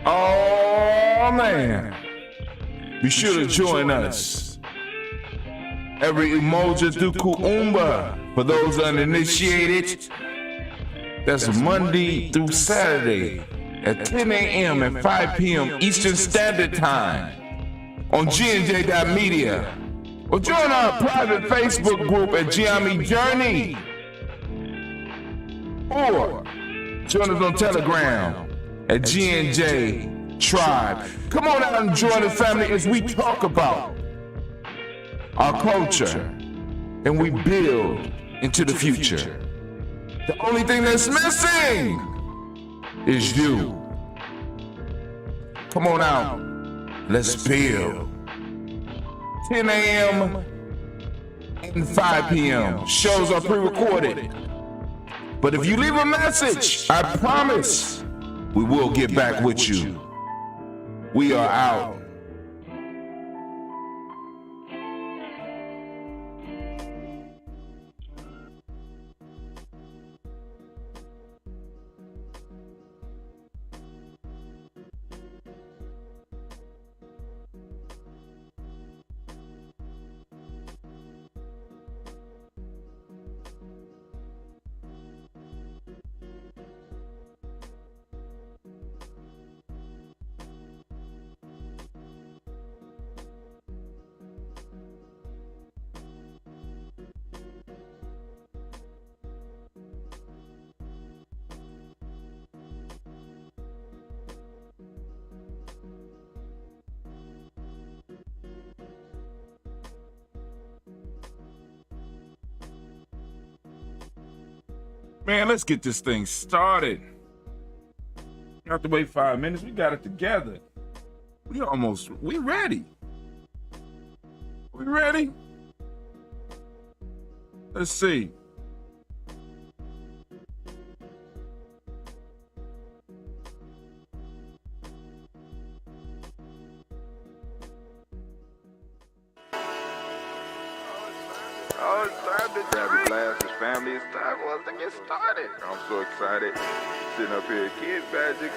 Oh, man. Be sure to join us every emoji through Kuumba for those uninitiated. That's Monday through Saturday at 10 a.m. and 5 p.m. Eastern Standard Time on gnj.media. Or join our private Facebook group at Ujamaa Journey. Or join us on Telegram at GNJ Tribe. Come on out and join the family as we talk about our culture and we build into the future. The only thing that's missing is you. Come on out. Let's build. 10 a.m. and 5 p.m. Shows are pre-recorded. But if you leave a message, I promise we will get back with you. We are out. Man, let's get this thing started. You have to wait 5 minutes. We got it together. We ready. We ready? Let's see. Oh, it's time to grab your glasses, family. It's time for us to get started. I'm so excited. Sitting up here, Kid Magic,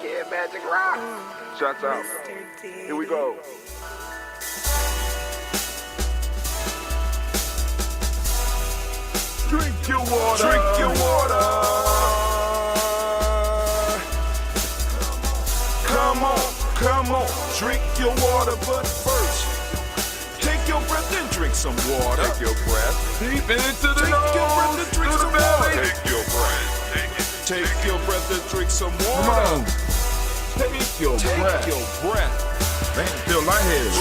Kid Magic Rock. Shots out. Here we go. Drink your water. Drink your water. Come on. Drink your water, but first, take your breath and drink some water. Take your breath. Deep into the Take your breath and drink some water. Take your breath. Take your breath and drink some water. Come on. Take your breath. Take your breath. Man, feel lightheaded.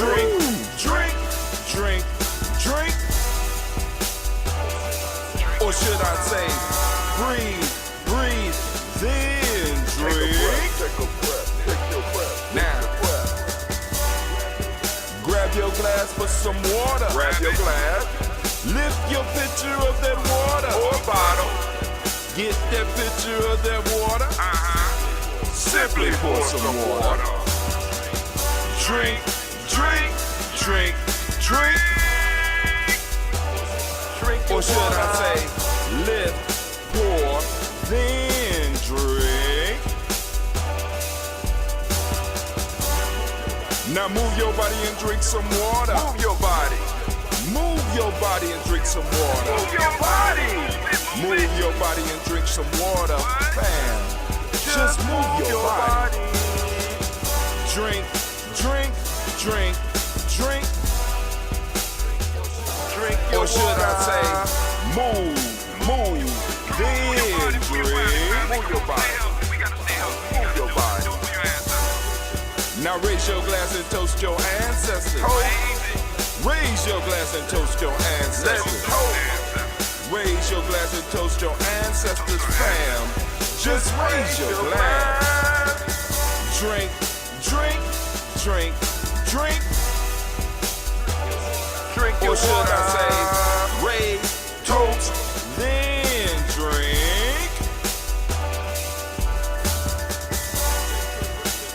Drink. Or should I say, breathe, then drink. Take a breath. Now, grab your glass for some water. Grab your glass. Lift your pitcher of that water. Or bottle. Get that pitcher of that water. Simply pour some water. Drink. Or should I say, lift, pour, then drink. Now move your body and drink some water. Move your body and drink some water. Move your body and drink some water. Bam. Just move your body. Drink. Or should I say, move, then drink. Move your body. Now raise your glass and toast your ancestors. Raise your glass and toast your ancestors. Raise your glass and toast your ancestors, fam. Just raise your glass. Drink. Or should I say, raise, toast, then drink.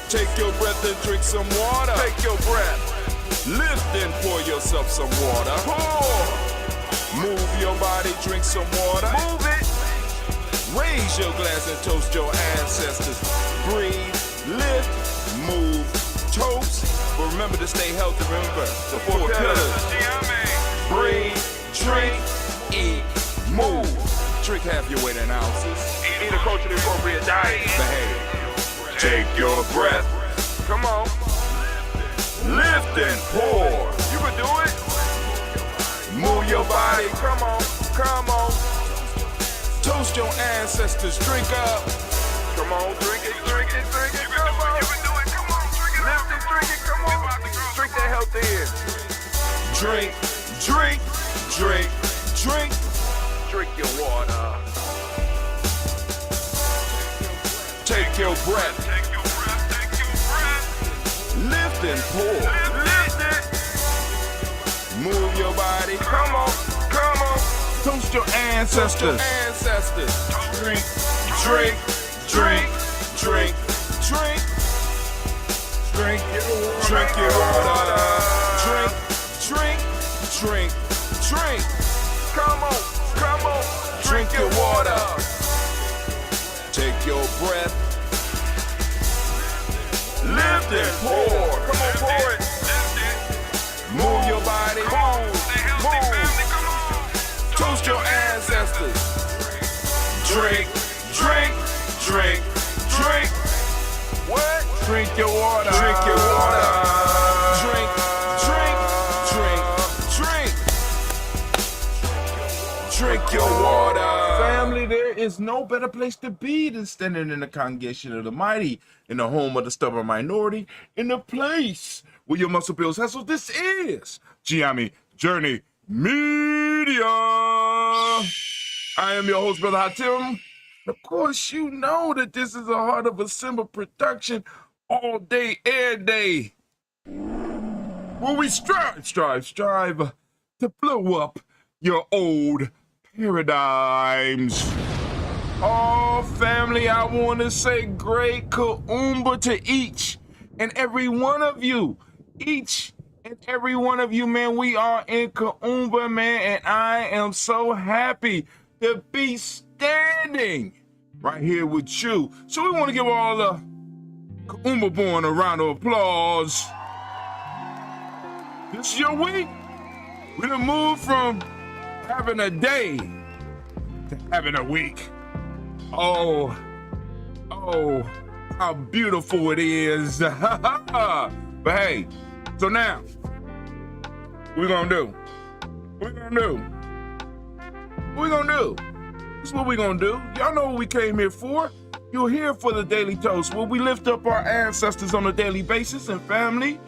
Take your breath and drink some water. Take your breath. Lift and pour yourself some water. Pour. Move your body, drink some water. Move it. Raise your glass and toast your ancestors. Breathe, lift, move, toast. But remember to stay healthy. Remember the 4 pillars. Breathe, drink, eat, move. Drink half your weight in ounces. Eat a culturally appropriate diet. Behave. Take your breath. Come on. Lift and pour. You can do it. Move your body. Come on. Come on. Toast your ancestors. Drink up. Come on. Drink it. Drink it. Drink it. Come on. You can do it. Come on. Drink it. Lift it. Drink it. Come on. Drink that health in. Drink, drink, drink, drink. Drink your water. Take your breath. Take your breath. Take your breath. Lift and pour. Lift it. Move your body. Come on. Come on. Toast your ancestors. Drink, drink, drink, drink, drink. Drink your water. Drink your water. Drink, drink, drink, drink. Come on. Come on. Drink your water. Take your breath. Lift and pour. Come on, pour it. Move your body. Move. Come on. Toast your ancestors. Drink, drink, drink, drink. What? Drink your water. Drink your water. Drink, drink, drink, drink. Drink your water. Family, there is no better place to be than standing in the congregation of the mighty, in the home of the stubborn minority, in the place where your muscle bills hustle. This is Ujamaa Journey Media. I am your host, Brother Hatim. Of course, you know that this is a Heart of a Simba production all day, every day. Where we strive to blow up your old paradigms. Oh, family, I want to say great Kuumba to each and every one of you. Each and every one of you, man. We are in Kuumba, man, and I am so happy to be standing right here with you. So we want to give all the Kuumba born a round of applause. This is your week. We done moved from having a day to having a week. Oh, how beautiful it is. But hey, so now, what we gonna do? What we gonna do? What we gonna do? This is what we gonna do. Y'all know what we came here for. You're here for the Daily Toast, where we lift up our ancestors on a daily basis. And family,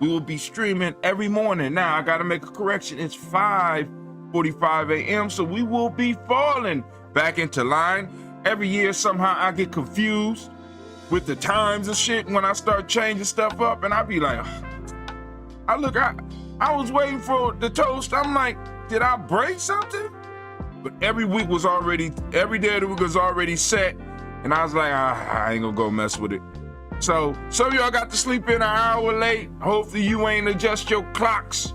we will be streaming every morning. Now, I gotta make a correction. It's 5:45 a.m., so we will be falling back into line. Every year, somehow I get confused with the times and shit when I start changing stuff up, and I be like, I was waiting for the toast. I'm like, did I break something? But every day of the week was already set, and I was like, I ain't gonna go mess with it. So some of y'all got to sleep in an hour late. Hopefully you ain't adjust your clocks.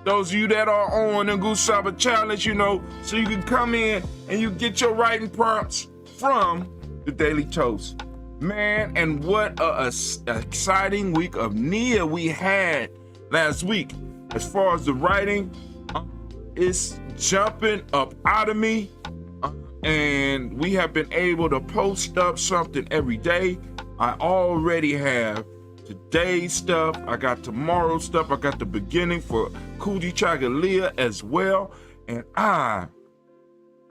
Those of you that are on the Ujamaa challenge, you know, so you can come in and you get your writing prompts from the Daily Toast. Man, and what a exciting week of Nia we had last week. As far as the writing, it's jumping up out of me. And we have been able to post up something every day. I already have today's stuff. I got tomorrow's stuff. I got the beginning for Kuji Chagalia as well. And I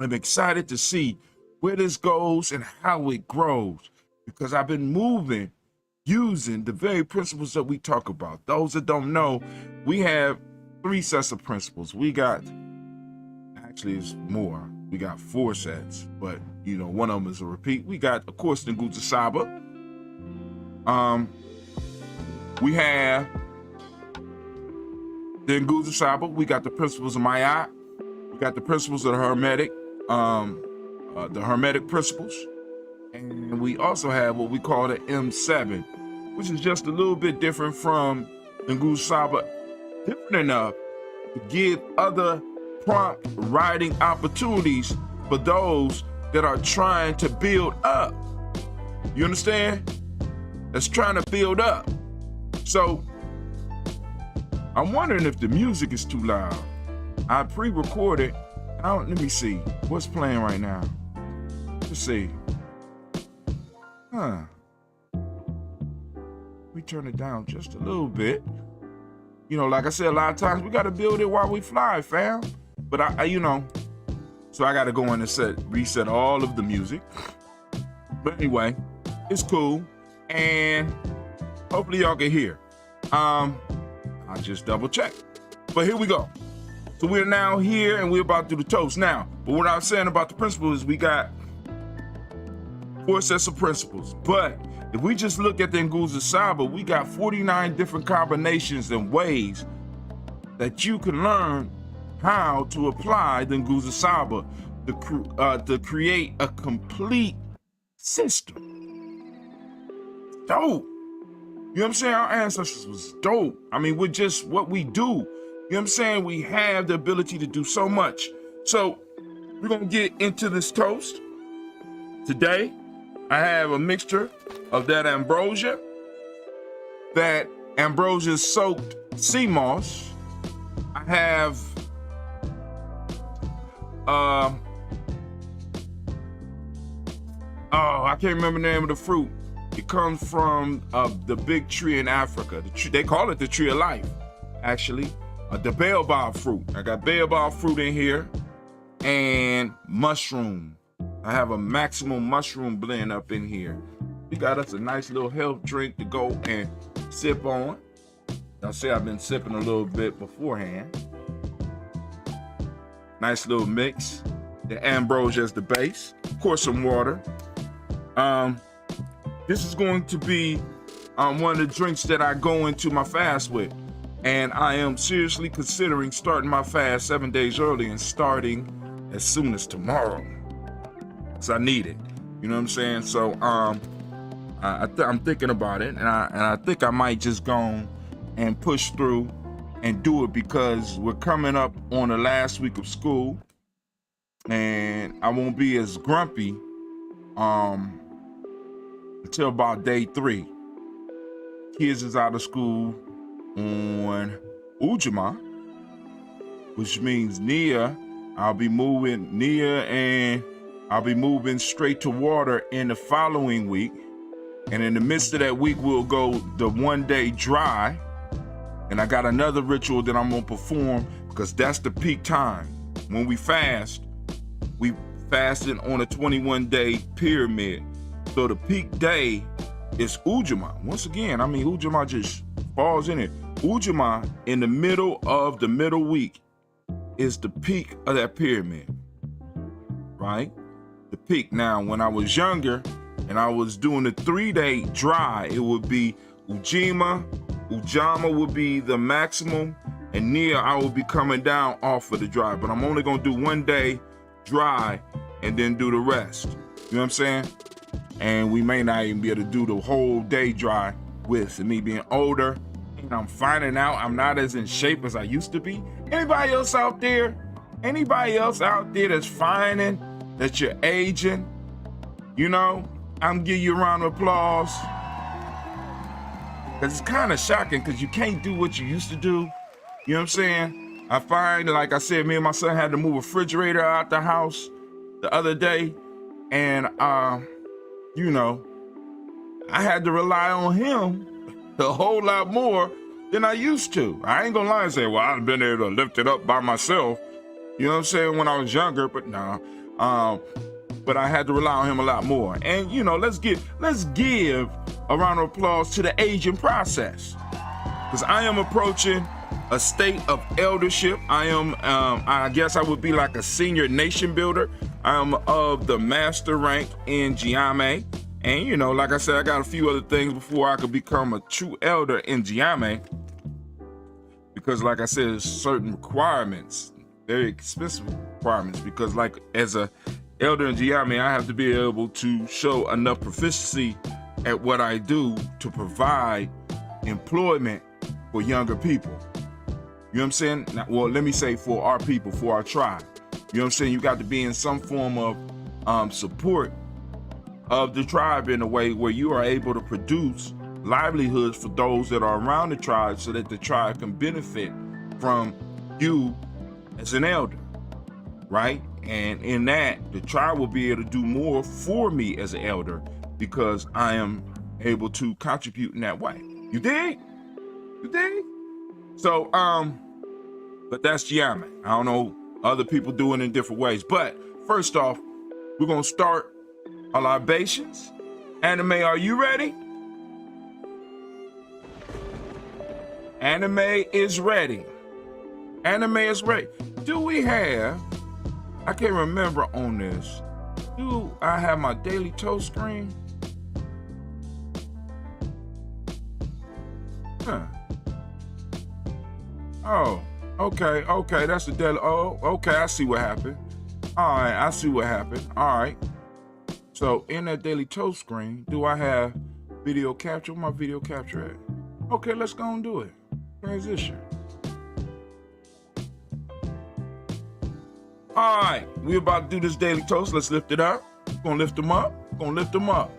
am excited to see where this goes and how it grows, because I've been moving using the very principles that we talk about. Those that don't know, we have 3 sets of principles. Actually it's more. We got 4 sets, but you know, one of them is a repeat. We got, of course, the Ujamaa. We have the Ujamaa. We got the principles of Ma'at. We got the principles of the Hermetic principles. And we also have what we call the M7, which is just a little bit different from the Ujamaa. Different enough to give other prompt writing opportunities for those that are trying to build up. You understand? that's trying to build up. So I'm wondering if the music is too loud. I pre-recorded. Let me see what's playing right now. Let's see. We turn it down just a little bit. You know, like I said, a lot of times we got to build it while we fly, fam. But so I got to go in and reset all of the music. But anyway, it's cool. And hopefully y'all can hear. I'll just double check. But here we go. So we're now here and we're about to do the toast now. But what I was saying about the principles is we got 4 sets of principles. But if we just look at the Nguzo Saba, we got 49 different combinations and ways that you can learn how to apply the Nguzo Saba to create a complete system. Dope. You know what I'm saying? Our ancestors was dope. I mean, with just what we do, you know what I'm saying? We have the ability to do so much. So we're going to get into this toast. Today, I have a mixture of that ambrosia soaked sea moss. I have I can't remember the name of the fruit. It comes from the big tree in Africa. They call it the tree of life, actually. The baobab fruit. I got baobab fruit in here and mushroom. I have a maximum mushroom blend up in here. We got us a nice little health drink to go and sip on. I'll say I've been sipping a little bit beforehand. Nice little mix. The ambrosia is the base. Of course, some water. This is going to be one of the drinks that I go into my fast with. And I am seriously considering starting my fast 7 days early and starting as soon as tomorrow. Because I need it. You know what I'm saying? So I'm thinking about it. And I think I might just go and push through and do it because we're coming up on the last week of school. And I won't be as grumpy until about day 3. Kids is out of school on Ujamaa, which means I'll be moving straight to water in the following week. And in the midst of that week, we'll go the 1 day dry. And I got another ritual that I'm gonna perform because that's the peak time. When we fasted on a 21-day pyramid. So the peak day is Ujamaa. Once again, I mean, Ujamaa just falls in it. Ujamaa in the middle of the middle week is the peak of that pyramid, right? The peak. Now, when I was younger and I was doing the 3-day dry, it would be Ujamaa would be the maximum, and I would be coming down off of the dry. But I'm only gonna do 1 day dry and then do the rest. You know what I'm saying? And we may not even be able to do the whole day dry with me being older. And I'm finding out I'm not as in shape as I used to be. Anybody else out there that's finding that you're aging? You know, I'm giving you a round of applause. Because it's kind of shocking because you can't do what you used to do. You know what I'm saying? I find, like I said, me and my son had to move a refrigerator out the house the other day. And, you know, I had to rely on him a whole lot more than I used to. I ain't gonna lie and say, well, I've been able to lift it up by myself. You know what I'm saying? When I was younger, but no. But I had to rely on him a lot more. And, you know, let's give a round of applause to the aging process. Because I am approaching a state of eldership. I am, I guess I would be like a senior nation builder. I am of the master rank in Ujamaa. And, you know, like I said, I got a few other things before I could become a true elder in Ujamaa. Because, like I said, there's certain requirements, very expensive requirements. Because, like, as a elder in Ujamaa, I have to be able to show enough proficiency at what I do to provide employment for younger people. You know what I'm saying? Now, well, let me say for our people, for our tribe. You know what I'm saying? You got to be in some form of support of the tribe in a way where you are able to produce livelihoods for those that are around the tribe so that the tribe can benefit from you as an elder, right? And in that, the tribe will be able to do more for me as an elder because I am able to contribute in that way. You dig? You dig? So, but that's Ujamaa. I don't know, other people do it in different ways. But first off, we're gonna start our libations. Anime, are you ready? Anime is ready. Anime is ready. Do we have, I can't remember on this, do I have my daily toast screen? Huh. Oh, okay, that's the daily, oh, okay, I see what happened. All right, I see what happened, all right. So in that daily toast screen, do I have video capture? Where my video capture at? Okay, let's go and do it. Transition. All right, we're about to do this daily toast. Let's lift it up. We're gonna lift them up. We're gonna lift them up.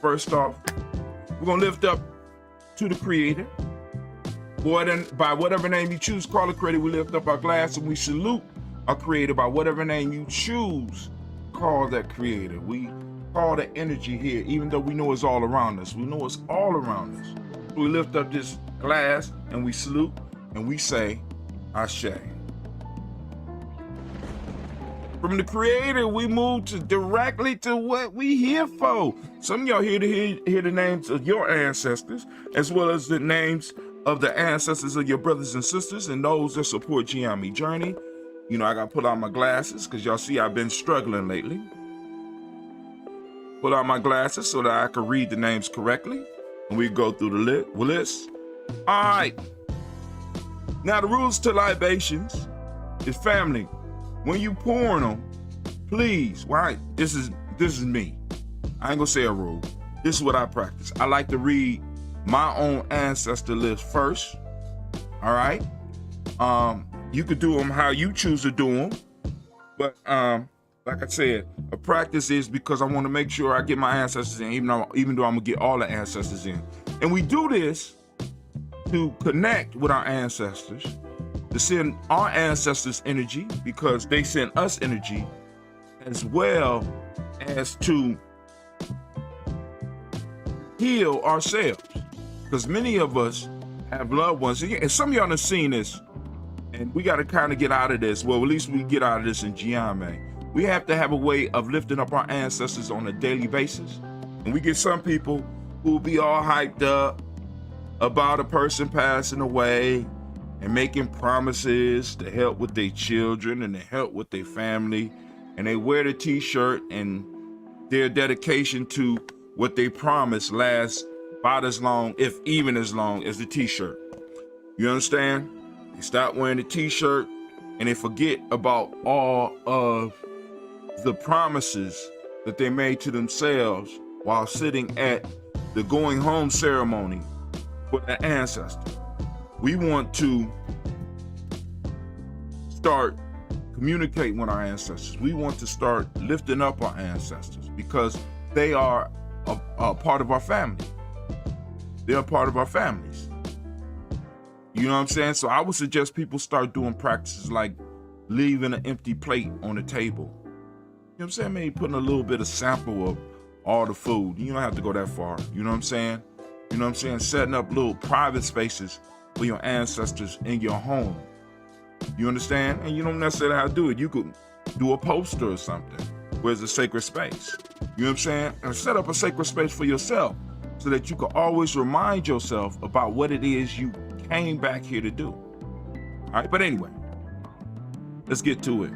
First off, we're gonna lift up to the Creator. By whatever name you choose, call the Creator. We lift up our glass and we salute our Creator by whatever name you choose. Call that Creator. We call the energy here, even though we know it's all around us. We know it's all around us. So we lift up this glass and we salute and we say, Ashe. From the Creator, we move directly to what we here for. Some of y'all here to hear the names of your ancestors, as well as the names of the ancestors of your brothers and sisters and those that support Ujamaa Journey. You know, I gotta put on my glasses because y'all see I've been struggling lately. Put on my glasses so that I can read the names correctly. And we go through the list. All right. Now the rules to libations is family. When you pouring them, please, right? This is me. I ain't gonna say a rule. This is what I practice. I like to read my own ancestor list first. All right. You could do them how you choose to do them, but like I said, a practice is because I want to make sure I get my ancestors in, even though I'm gonna get all the ancestors in. And we do this to connect with our ancestors, to send our ancestors energy because they send us energy, as well as to heal ourselves. Because many of us have loved ones, and some of y'all have seen this, and we got to kind of get out of this. Well, at least we get out of this in Ujamaa. We have to have a way of lifting up our ancestors on a daily basis. And we get some people who will be all hyped up about a person passing away and making promises to help with their children and to help with their family. And they wear the t-shirt and their dedication to what they promised lasts about as long, if even as long, as the t-shirt. You understand? They stop wearing the t-shirt and they forget about all of the promises that they made to themselves while sitting at the going home ceremony for the ancestor. We want to start communicating with our ancestors. We want to start lifting up our ancestors because they are a part of our family. They're a part of our families. You know what I'm saying? So I would suggest people start doing practices like leaving an empty plate on the table. You know what I'm saying? Maybe putting a little bit of sample of all the food. You don't have to go that far. You know what I'm saying? You know what I'm saying? Setting up little private spaces for your ancestors in your home. You understand? And you don't necessarily have to do it. You could do a poster or something where it's a sacred space. You know what I'm saying? And set up a sacred space for yourself so that you can always remind yourself about what it is you came back here to do. All right, but anyway, let's get to it.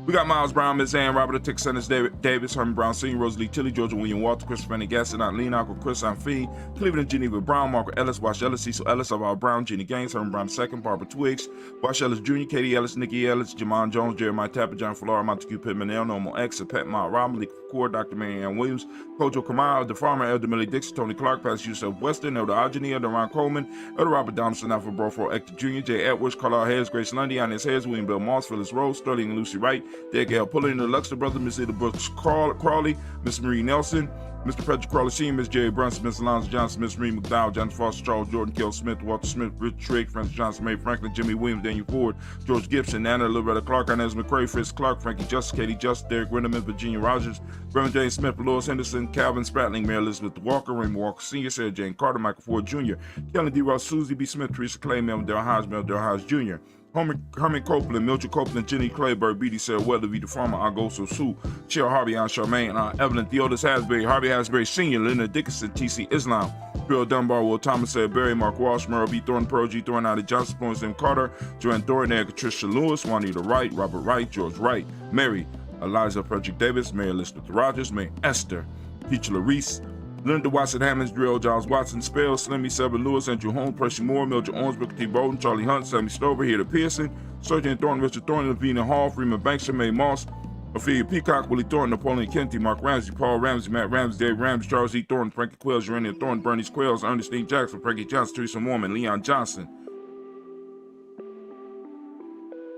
We got Miles Brown, Miss Ann, Robert Tick, Sanders, Davis, Herman Brown Sr., Rosalie Tilly, Georgia William Walter, Christopher Fanny Gasson, Lean Uncle Chris Fee, Cleveland Geneva Brown, Margaret Ellis, Wash Ellis, Cecil Ellis, Alvar Brown, Jenny Gaines, Herman Brown II, Barbara Twigs, Wash Ellis Jr., Katie Ellis, Nikki Ellis, Jamon Jones, Jeremiah Tapper, John Flora, Montague Pittman, El Normal X, Pet Mount Rob, Malik Core, Dr. Mary Ann Williams, Kojo Kamal, The Farmer, Elder Millie Dixon, Tony Clark, Pastor Yusuf Weston, Elder Ajani, Elder Ron Coleman, Elder Robert Donaldson, Alpha Brofro, Hector Jr., J. Edwards, Carlisle Hayes, Grace Lundy, Inez Hayes, William Bill Moss, Phyllis Rose, Sterling and Lucy Wright, Derek L. Pulling, the Luxor Brother, Miss Ada Brooks Crawley, Miss Marie Nelson, Mr. Patrick Crawley Sr., Miss Jerry Brunson, Miss Alonzo Johnson, Miss Reed McDowell, John Foster, Charles Jordan, Kel Smith, Walter Smith, Rich Trigg, Francis Johnson, May Franklin, Jimmy Williams, Daniel Ford, George Gibson, Anna Loretta Clark, Inez McCray, Fritz Clark, Frankie Justice, Katie Justice, Derek Winterman, Virginia Rogers, Reverend James Smith, Lois Henderson, Calvin Spratling, Mary Elizabeth Walker, Raymond Walker Sr., Sarah Jane Carter, Michael Ford Jr., Kelly D. Ross, Susie B. Smith, Teresa Clay, Melvin Del Hodge Jr., Herman Copeland, Mildred Copeland, Jenny Clayburg, B.D. Sarah Weather, Vita Farmer, Agoso Sue, Cheryl Harvey, Aunt Charmaine, Evelyn Theodis Hasbury, Harvey Hasbury Sr., Leonard Dickinson, T.C. Islam, Bill Dunbar, Will Thomas, Sarah Berry, Mark Walsh, Merle B. Thornton, Pearl G. Thornton, Ida Johnson, Florence M. Carter, Joanne Thornton, Erica Tricia Lewis, Juanita Wright, Robert Wright, George Wright, Mary, Eliza Frederick Davis, Mary Elizabeth Rogers, Mary Esther, Teacher Larice, Linda Watson Hammonds, Drill, Giles Watson, Spell, Slimmy, Sever Lewis, Andrew Holmes, Percy Moore, Mildred Owens, Booker T. Bolden, Charlie Hunt, Sammy Stover, Heather Pearson, Sergeant Thornton, Richard Thornton, Lavina Hall, Freeman Banks, May Moss, Ophelia Peacock, Willie Thornton, Napoleon Kennedy, Mark Ramsey, Paul Ramsey, Matt Ramsey, Dave Ramsey, Charles E. Thornton, Frankie Quells, Urania Thornton, Bernie Quells, Ernestine Jackson, Frankie Johnson, Teresa Mormon, Leon Johnson,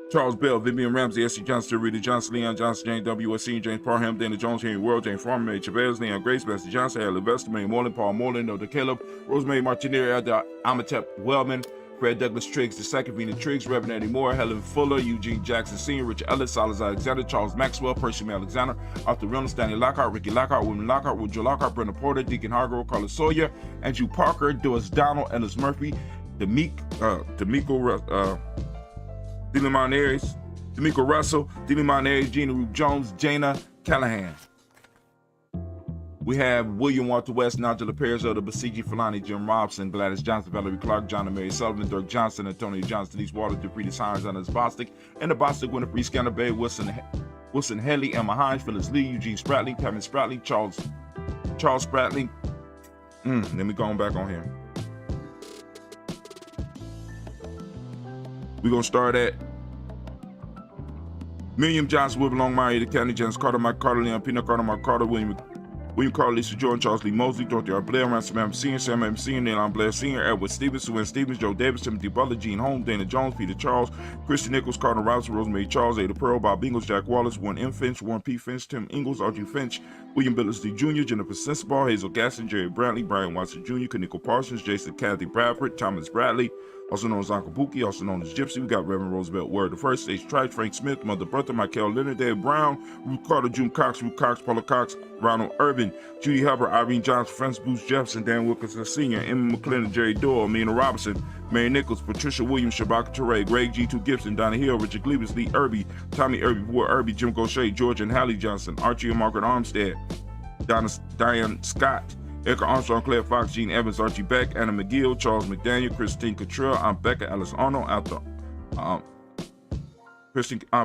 Charles Bell, Vivian Ramsey, S.C. Johnson, Rita Johnson, Leon Johnson, James W. Senior, James Parham, Dana Jones, Henry World, James Farmer, Mary Chavez, Leon Grace, Bessie Johnson, Haley Vester, May Moreland, Paul Moreland, Noda Caleb, Rosemary Martinez, Elder Amatep Wellman, Fred Douglas Triggs II, Vina Triggs, Reverend Eddie Moore, Helen Fuller, Eugene Jackson Sr., Richard Ellis, Silas Alexander, Charles Maxwell, Percy Alexander, Arthur Reynolds, Stanley Lockhart, Ricky Lockhart, William Lockhart, Woodrow Lockhart, Brenda Porter, Deacon Hargrove, Carlos Sawyer, Andrew Parker, Doris Donald, Ellis Murphy, D'Amico Russell, Dili Monares, Gina Root Jones, Jana Callahan. We have William Walter West, Nigella Paris, the Basiji Fulani, Jim Robson, Gladys Johnson, Valerie Clark, John and Mary Sullivan, Dirk Johnson, Antonio Johnson, Denise Waters, Dupreetis Hines, Anna's Bostic, and the Bostic Winifred Scanner Bay, Wilson Haley, Emma Hines, Phyllis Lee, Eugene Spratley, Kevin Spratley, Charles Spratley. Let me go back on here. We're going to start at Miriam Johnson, Wilbur Longmire, Eddie County, James Carter, Mike Carter, Leon Peanut Carter, Mark Carter, William Carter, Lisa Jordan, Charles Lee Mosley, Dorothy R. Blair, Ransom M. Sr., Sam M. Sr., Neilon Blair Sr., Edward Stevens, Sue Stevens, Joe Davis, Timothy Butler, Gene Holmes, Dana Jones, Peter Charles, Christy Nichols, Carter Rouse, Rosemary Charles, Ada Pearl, Bob Ingles, Jack Wallace, Warren M. Finch, Warren P. Finch, Tim Ingles, Archie Finch, William Billingsley Jr., Jennifer Sensabaugh, Hazel Gaston, Jerry Brantley, Brian Watson Jr., Kaniko Parsons, Jason Kathy Bradford, Thomas Bradley, also known as Uncle Buki, also known as Gypsy. We got Reverend Roosevelt Word the First, H. Trice, Frank Smith, Mother Bertha, Michael Leonard, Dave Brown, Ruth Carter, June Cox, Ruth Cox, Paula Cox, Ronald Urban, Judy Hubbard, Irene Johnson, Francis Bruce Jefferson, Dan Wilkinson Sr., Emma McClendon, Jerry Doyle, Mina Robinson, Mary Nichols, Patricia Williams, Shabaka Toure, Greg G2 Gibson, Donna Hill, Richard Glebus, Lee Irby, Tommy Irby, Boy Irby, Jim Gaucher, George and Hallie Johnson, Archie and Margaret Armstead, Diane Scott, Erica Armstrong, Claire Fox, Gene Evans, Archie Beck, Anna McGill, Charles McDaniel, Christine Cottrell, Aunt Becca, Alice Arnold,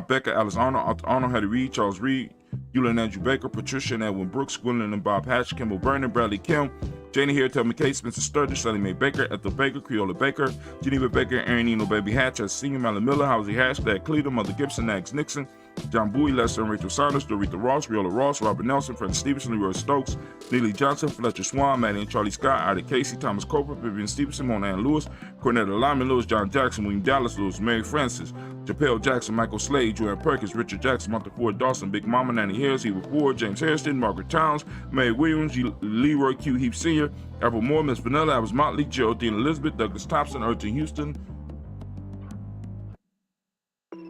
Becca, Alice Arnold, Hattie Reed, Charles Reed, Eula and Andrew Baker, Patricia and Edwin Brooks, Gwendolyn and Bob Hatch, Kimball Vernon, Bradley Kim, Janie Here, Tell McKay, Spencer Sturgis, Sally Mae Baker, Ethel Baker, Creola Baker, Geneva Baker, Aaron Eno, Baby Hatch, as Senior, Malin Miller, Housie Hatch, Dad Cleveland, Mother Gibson, Nags Nixon, John Bowie, Lester and Rachel Saunders, Dorita Ross, Riola Ross, Robert Nelson, Fred Stevenson, Leroy Stokes, Neely Johnson, Fletcher Swan, Maddie and Charlie Scott, Ida Casey, Thomas Coper, Vivian Stevenson, Mona Ann Lewis, Cornetta Lyman Lewis, John Jackson, William Dallas Lewis, Mary Francis, Japel Jackson, Michael Slade, Joanne Perkins, Richard Jackson, Martha Ford Dawson, Big Mama, Nanny Harris, Eva Ford, James Hairston, Margaret Towns, Mary Williams, Leroy Q. Heap Sr., Apple Moore, Miss Vanilla, Alice Motley, Geraldine Elizabeth, Douglas Thompson, Erton Houston,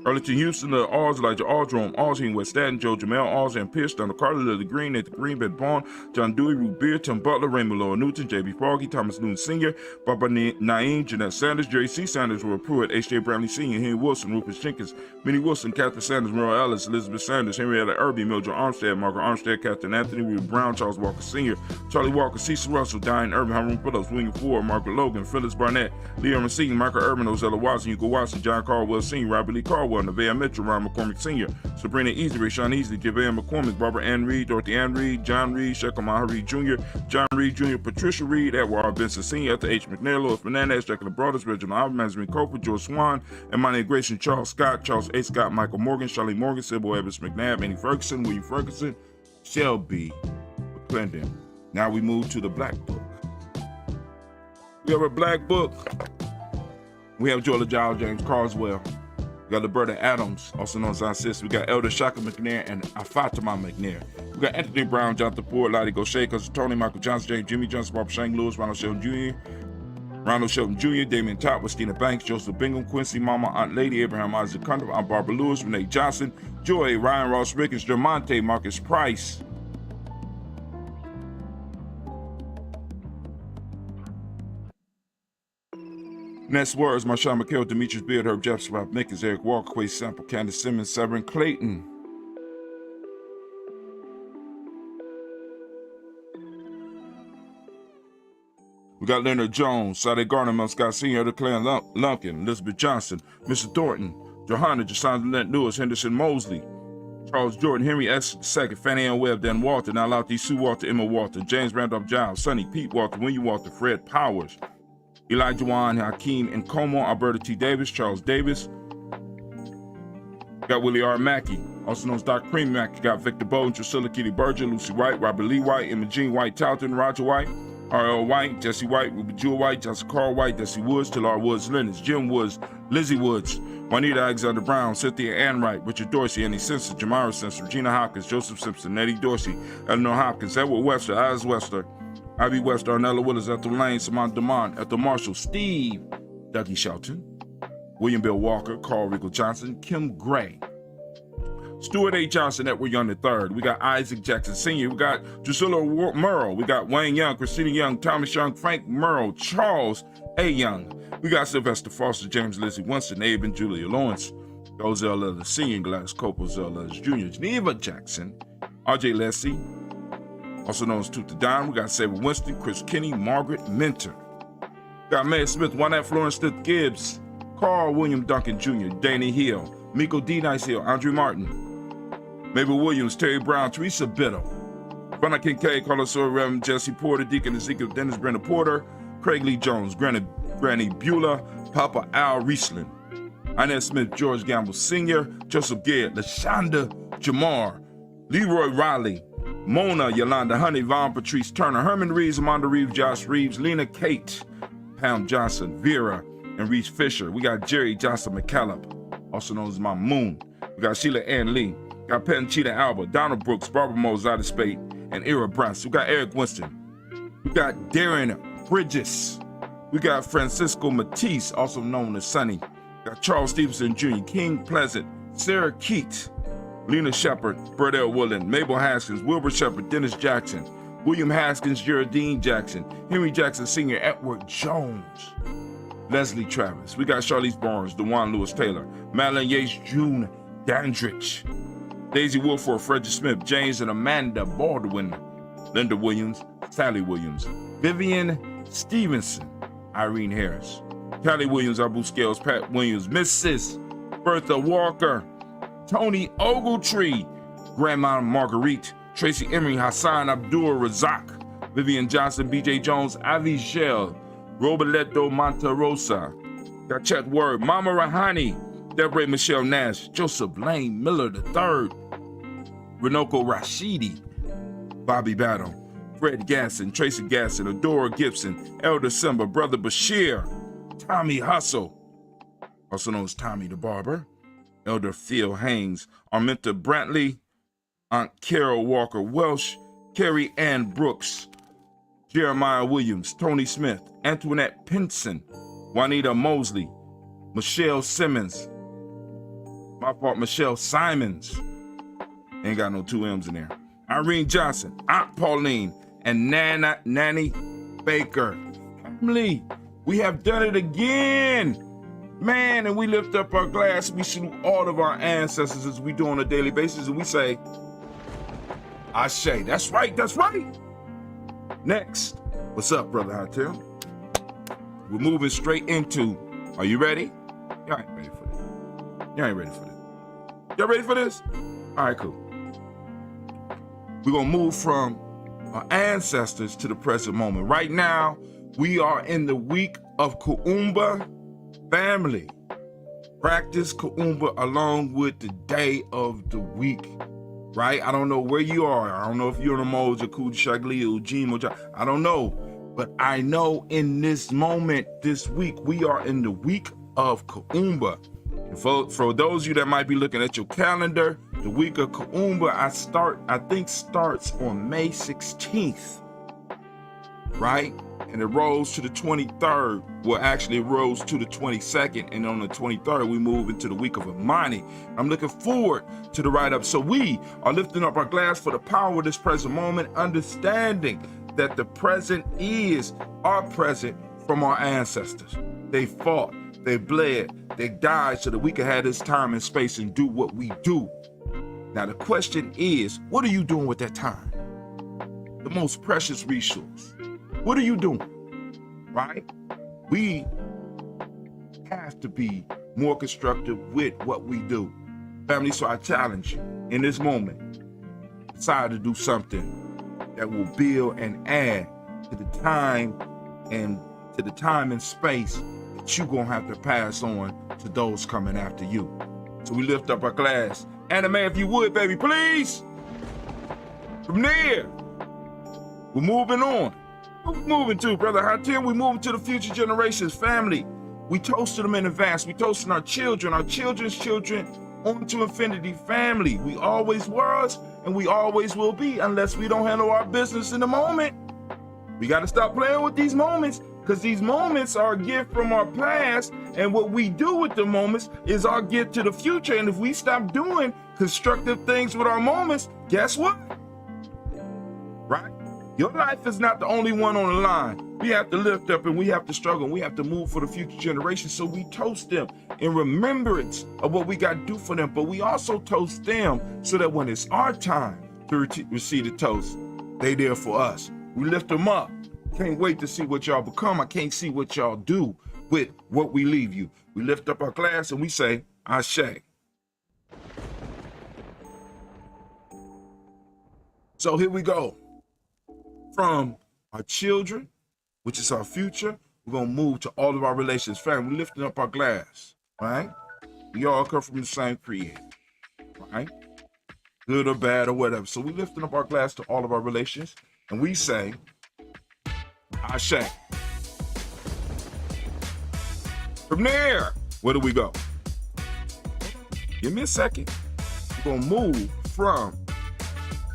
Arlington Houston, Alls, Elijah Alls, Jerome Alls, Heen West Staten, Joe Jamel Alls, and Pierce, Donald Carter, Lily Green, Nathan Green, Ben Bond, John Dewey, Root Beer, Tim Butler, Raymond Lower Newton, J.B. Foggy, Thomas Newton Sr., Barbara Naeem, Jeanette Sanders, Jerry C. Sanders, Roy Pruitt, H.J. Bramley Sr., Henry Wilson, Rufus Jenkins, Minnie Wilson, Catherine Sanders, Merle Ellis, Elizabeth Sanders, Henrietta Irby, Mildred Armstead, Margaret Armstead, Captain Anthony, Ruth Brown, Charles Walker Sr., Charlie Walker, Cecil Russell, Diane Irvin, Hiram Phillips, William Ford, Margaret Logan, Phyllis Barnett, Leo Racine, Michael Urban, Ozella Watson, Hugo Watson, John Caldwell Sr., Robert Lee Caldwell, Nevaeh Mitchell, Ron McCormick Sr., Sabrina Easley, Sean Easley, JaVale McCormick, Barbara Ann Reed, Dorothy Ann Reed, John Reed, Shekhar Maher Reed Jr., John Reed Jr., Patricia Reed, Edward R. Benson Sr., Ethel H. McNair, Louis Fernandez, Jacqueline Broadus, Reginald Alvin, Benjamin Coper, George Swan, Imani Grayson, Charles Scott, Charles A. Scott, Michael Morgan, Charlie Morgan, Sybil Evans McNabb, Annie Ferguson, William Ferguson, Shelby McClendon. Now we move to the Black Book. We have a Black Book. We have Georgia Giles, James Carswell, We got Liberta Adams, also known as our sister. We got Elder Shaka McNair and Afatima McNair. We got Anthony Brown, Jonathan Ford, Lottie Gaucher, Cousin Tony, Michael Johnson, James, Jimmy Johnson, Barbara Shane Lewis, Ronald Shelton Jr., Damian Top, Christina Banks, Joseph Bingham, Quincy Mama, Aunt Lady, Abraham Isaac Cundiff, Aunt Barbara Lewis, Renee Johnson, Joy, Ryan Ross Rickens, Jermonte, Marcus Price. Next words, Marshawn McHale, Demetrius Beard, Herb Jefferson, Rob Nickens, Eric Walker, Quay Sample, Candace Simmons, Severin Clayton. We got Leonard Jones, Sade Garner, Mel Scott Sr., Claire Lumpkin, Elizabeth Johnson, Mr. Thornton, Johanna, Jason Lent Lewis, Henderson Mosley, Charles Jordan, Henry S. II, Fannie Ann Webb, Dan Walter, Now Lauti, Sue Walter, Emma Walter, James Randolph Giles, Sonny, Pete Walter, William Walter, Fred Powers, Elijah Juan, Hakeem Nkomo, Alberta T. Davis, Charles Davis. Got Willie R. Mackey, also known as Dr. Cream Mackey. Got Victor Bowden, Drusilla Kitty Berger, Lucy White, Robert Lee White, Emma Jean White, Talton, Roger White, R.L. White, Jesse White, Ruby Jewel White, Jessica Carl White, Desi Woods, Talar Woods, Lennox, Jim Woods, Lizzie Woods, Juanita Alexander Brown, Cynthia Ann Wright, Richard Dorsey, Annie Simpson, Jamara Simpson, Regina Hopkins, Joseph Simpson, Nettie Dorsey, Eleanor Hopkins, Edward Webster, Alice Webster, Ivy West, Arnella Willis, Ethel Lane, Samantha Demond, Ethel Marshall, Steve, Dougie Shelton, William Bill Walker, Carl Riegel Johnson, Kim Gray, Stuart A. Johnson, Edward Young III. We got Isaac Jackson Sr. We got Drusilla Merle. We got Wayne Young, Christina Young, Thomas Young, Frank Merle, Charles A. Young. We got Sylvester Foster, James Lizzie Winston, Abe and Julia Lawrence, Ozell Leathers Sr., Gladys Cope, Ozell Leathers Jr., Geneva Jackson, R.J. Leslie, also known as Tooth the Don. We got Sabre Winston, Chris Kinney, Margaret Minter. We got Mae Smith, Juanette Florence Smith Gibbs, Carl William Duncan Jr., Danny Hill, Miko D. Nice Hill, Andre Martin, Mabel Williams, Terry Brown, Teresa Biddle, Brenda Kincaid, Carlos Sawyer, Reverend Jesse Porter, Deacon Ezekiel Dennis, Brenda Porter, Craig Lee Jones, Granny Beulah, Papa Al Riesling, Inez Smith, George Gamble Sr., Joseph Garrett, LaShonda Jamar, Leroy Riley, Mona Yolanda Honey, Vaughn Patrice Turner, Herman Reeves, Amanda Reeves, Josh Reeves, Lena Kate, Pam Johnson, Vera, and Reese Fisher. We got Jerry Johnson McCallum, also known as Mama Moon. We got Sheila Ann Lee. We got Penn Cheetah Alba, Donald Brooks, Barbara Moses Spade, and Ira Bryce. We got Eric Winston. We got Darren Bridges. We got Francisco Matisse, also known as Sonny. We got Charles Stevenson Jr., King Pleasant, Sarah Keat, Lena Shepard, Burdell Woolen, Mabel Haskins, Wilbur Shepard, Dennis Jackson, William Haskins, Geraldine Jackson, Henry Jackson Sr., Edward Jones, Leslie Travis. We got Charlize Barnes, DeJuan Lewis Taylor, Madeline Yates, June Dandridge, Daisy Wilford, Frederick Smith, James and Amanda Baldwin, Linda Williams, Sally Williams, Vivian Stevenson, Irene Harris, Callie Williams, Abu Scales, Pat Williams, Mrs. Bertha Walker, Tony Ogletree, Grandma Marguerite, Tracy Emery, Hassan Abdul Razak, Vivian Johnson, BJ Jones, Avi Shell, Roberto Monterosa, got Chet Word, Mama Rahani, Deborah Michelle Nash, Joseph Lane Miller III, Renoko Rashidi, Bobby Battle, Fred Gasson, Tracy Gasson, Adora Gibson, Elder Simba, Brother Bashir, Tommy Hustle, also known as Tommy the Barber, Elder Phil Haynes, Arminta Brantley, Aunt Carol Walker Welsh, Carrie Ann Brooks, Jeremiah Williams, Tony Smith, Antoinette Pinson, Juanita Mosley, Michelle Simmons, Michelle Simons, ain't got no two M's in there, Irene Johnson, Aunt Pauline, and Nanny Baker. Family, we have done it again. Man, and we lift up our glass. We salute all of our ancestors as we do on a daily basis, and we say, Ashe. That's right, that's right. Next, what's up, Brother Hotel? We're moving straight into, are you ready? Y'all ain't ready for this. Y'all ain't ready for this. Y'all ready for this? All right, cool. We're going to move from our ancestors to the present moment. Right now, we are in the week of Kuumba. Family, practice Kuumba along with the day of the week, right? I don't know where you are. I don't know if you're in Umoja, Kujashagli, Ujamaa, I don't know. But I know in this moment, this week, we are in the week of Kuumba. For those of you that might be looking at your calendar, the week of Kuumba, I think starts on May 16th, right? And it rolls to the 23rd. Well, actually, it rolls to the 22nd. And on the 23rd, we move into the week of Imani. I'm looking forward to the write-up. So we are lifting up our glass for the power of this present moment, understanding that the present is our present from our ancestors. They fought, they bled, they died so that we could have this time and space and do what we do. Now, the question is, what are you doing with that time? The most precious resource. What are you doing, right? We have to be more constructive with what we do. Family, so I challenge you in this moment, decide to do something that will build and add to the time and space that you're gonna have to pass on to those coming after you. So we lift up our glass. Anime, if you would, baby, please. From there, we're moving on. What we moving to, Brother Hatim? We moving to the future generations, family. We toasted them in advance. We toasting our children, our children's children, on to infinity, family. We always was, and we always will be, unless we don't handle our business in the moment. We got to stop playing with these moments, because these moments are a gift from our past, and what we do with the moments is our gift to the future. And if we stop doing constructive things with our moments, guess what? Right? Your life is not the only one on the line. We have to lift up and we have to struggle and we have to move for the future generations. So we toast them in remembrance of what we got to do for them. But we also toast them so that when it's our time to receive the toast, they there for us. We lift them up. Can't wait to see what y'all become. I can't see what y'all do with what we leave you. We lift up our glass and we say, Ashe. So here we go. From our children, which is our future, we're going to move to all of our relations. Family, we're lifting up our glass, right? We all come from the same creator, right? Good or bad or whatever. So we're lifting up our glass to all of our relations, and we say, Ashe. From there, where do we go? Give me a second. We're going to move from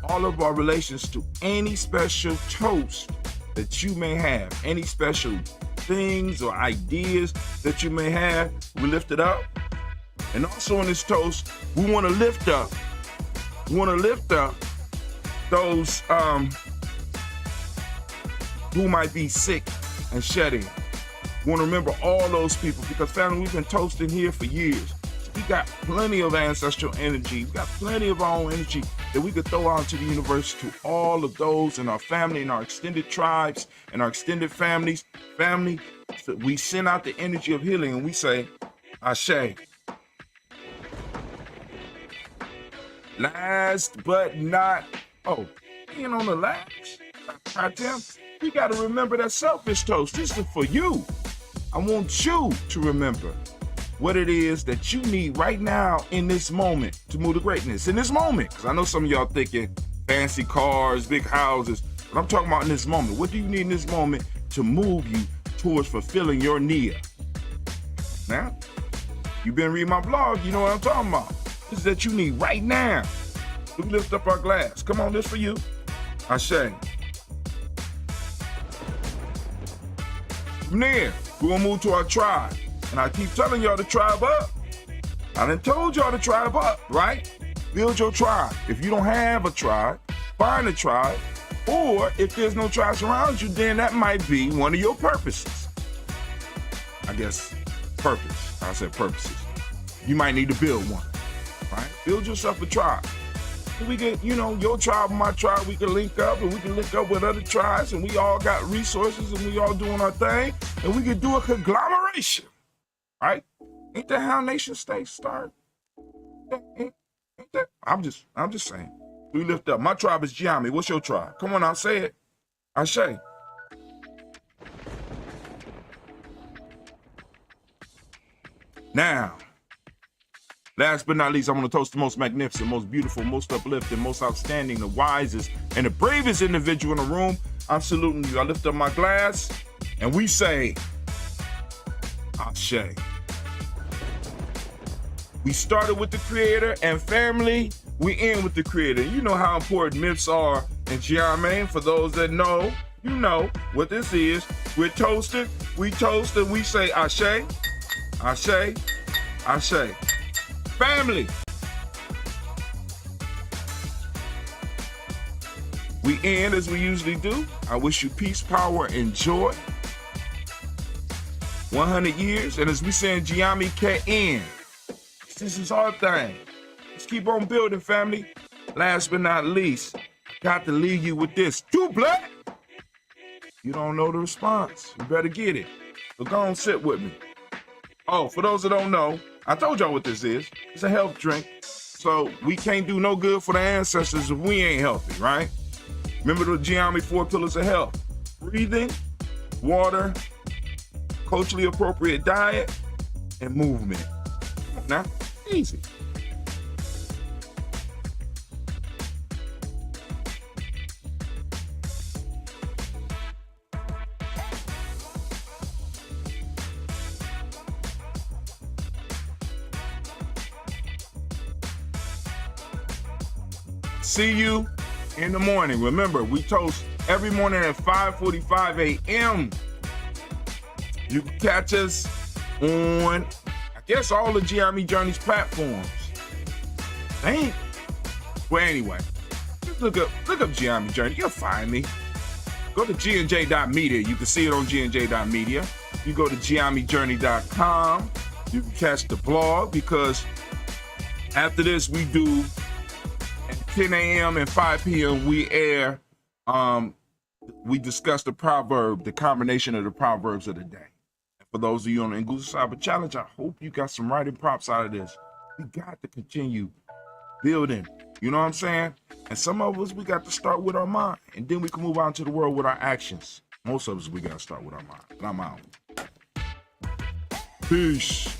all of our relations to any special toast that you may have, any special things or ideas that you may have. We lift it up. And also in this toast, we want to lift up those who might be sick and shedding. We want to remember all those people, because family, we've been toasting here for years. We got plenty of ancestral energy. We got plenty of our own energy that we could throw out into the universe to all of those in our family, in our extended tribes, and our extended families. Family, so we send out the energy of healing and we say, Ashe. Last but not, being on the last, we got to remember that selfish toast. This is for you. I want you to remember what it is that you need right now in this moment to move to greatness. In this moment, because I know some of y'all thinking fancy cars, big houses, but I'm talking about in this moment. What do you need in this moment to move you towards fulfilling your need? Now, you've been reading my blog, you know what I'm talking about. This is that you need right now. We lift up our glass. Come on, this for you. Ashe. From there, we're gonna move to our tribe. And I keep telling y'all to tribe up. I done told y'all to tribe up, right? Build your tribe. If you don't have a tribe, find a tribe. Or if there's no tribes around you, then that might be one of your purposes. I guess purpose. I said purposes. You might need to build one, right? Build yourself a tribe. We get, your tribe and my tribe, we can link up and we can link up with other tribes and we all got resources and we all doing our thing and we can do a conglomeration. Right? Ain't that how nation states start? Ain't that? I'm just saying. We lift up. My tribe is Ujamaa. What's your tribe? Come on, I'll say it. Ashe. Now, last but not least, I'm going to toast the most magnificent, most beautiful, most uplifting, most outstanding, the wisest, and the bravest individual in the room. I'm saluting you. I lift up my glass, and we say, Ashe. We started with the creator, and family, we end with the creator. You know how important myths are in Ujamaa. For those that know, you know what this is. We're toasted, we toast, and we say Ashe, Ashe, Ashe. Family. We end as we usually do. I wish you peace, power, and joy. 100 years, and as we say in Ujamaa, K-N. This is our thing. Let's keep on building, family. Last but not least, got to leave you with this. Too black? You don't know the response. You better get it. So go on, sit with me. Oh, for those that don't know, I told y'all what this is. It's a health drink. So we can't do no good for the ancestors if we ain't healthy, right? Remember the Ujamaa 4 pillars of health. Breathing, water, culturally appropriate diet, and movement. Now, easy. See you in the morning. Remember, we toast every morning at 5:45 a.m. You can catch us on, I guess, all the Ujamaa Journeys platforms. Dang. Well, anyway, just look up Ujamaa Journey. You'll find me. Go to gnj.media. You can see it on gnj.media. You go to UjamaaJourney.com. You can catch the blog, because after this we do at 10 a.m. and 5 p.m. we air. We discuss the proverb, the combination of the proverbs of the day. For those of you on the Ngusa Cyber Challenge, I hope you got some writing props out of this. We got to continue building. You know what I'm saying? And some of us, we got to start with our mind, and then we can move out into the world with our actions. Most of us, we got to start with our mind. And I'm out. Peace.